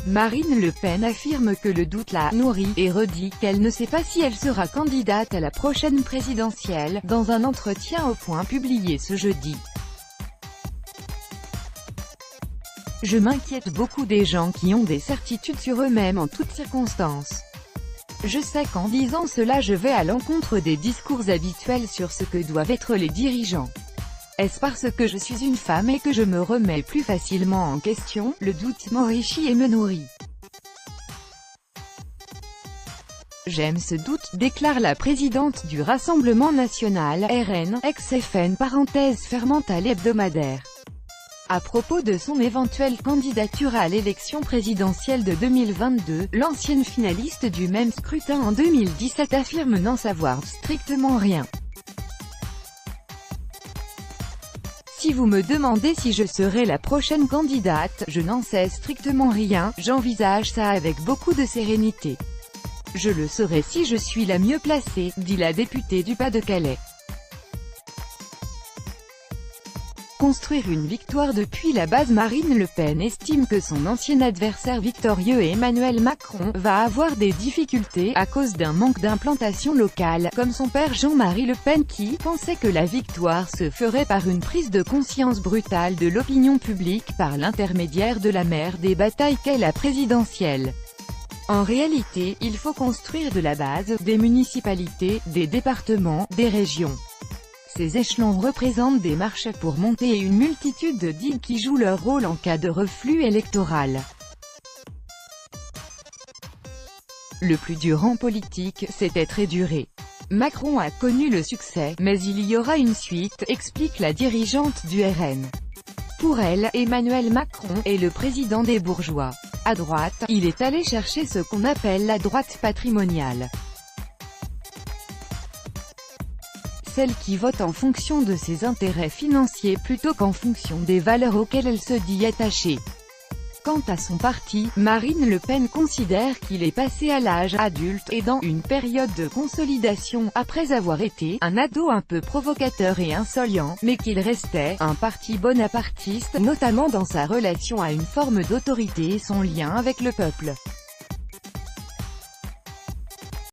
Marine Le Pen affirme que le doute l'a nourrie et redit qu'elle ne sait pas si elle sera candidate à la prochaine présidentielle, dans un entretien au Point publié ce jeudi. Je m'inquiète beaucoup des gens qui ont des certitudes sur eux-mêmes en toutes circonstances. Je sais qu'en disant cela je vais à l'encontre des discours habituels sur ce que doivent être les dirigeants. Est-ce parce que je suis une femme et que je me remets plus facilement en question? Le doute m'enrichit et me nourrit. J'aime ce doute, déclare la présidente du Rassemblement National, RN, ex-FN parenthèse fermante à l'hebdomadaire. À propos de son éventuelle candidature à l'élection présidentielle de 2022, l'ancienne finaliste du même scrutin en 2017 affirme n'en savoir strictement rien. Si vous me demandez si je serai la prochaine candidate, je n'en sais strictement rien, j'envisage ça avec beaucoup de sérénité. Je le saurai si je suis la mieux placée, dit la députée du Pas-de-Calais. Construire une victoire depuis la base. Marine Le Pen estime que son ancien adversaire victorieux Emmanuel Macron va avoir des difficultés à cause d'un manque d'implantation locale, comme son père Jean-Marie Le Pen qui pensait que la victoire se ferait par une prise de conscience brutale de l'opinion publique par l'intermédiaire de la mère des batailles qu'est la présidentielle. En réalité, il faut construire de la base, des municipalités, des départements, des régions. Ces échelons représentent des marches pour monter et une multitude de digues qui jouent leur rôle en cas de reflux électoral. Le plus dur en politique, c'est être éduré. Macron a connu le succès, mais il y aura une suite, explique la dirigeante du RN. Pour elle, Emmanuel Macron est le président des bourgeois. À droite, il est allé chercher ce qu'on appelle la droite patrimoniale. Celle qui vote en fonction de ses intérêts financiers plutôt qu'en fonction des valeurs auxquelles elle se dit attachée. Quant à son parti, Marine Le Pen considère qu'il est passé à l'âge adulte et dans une période de consolidation après avoir été un ado un peu provocateur et insolent, mais qu'il restait un parti bonapartiste, notamment dans sa relation à une forme d'autorité et son lien avec le peuple.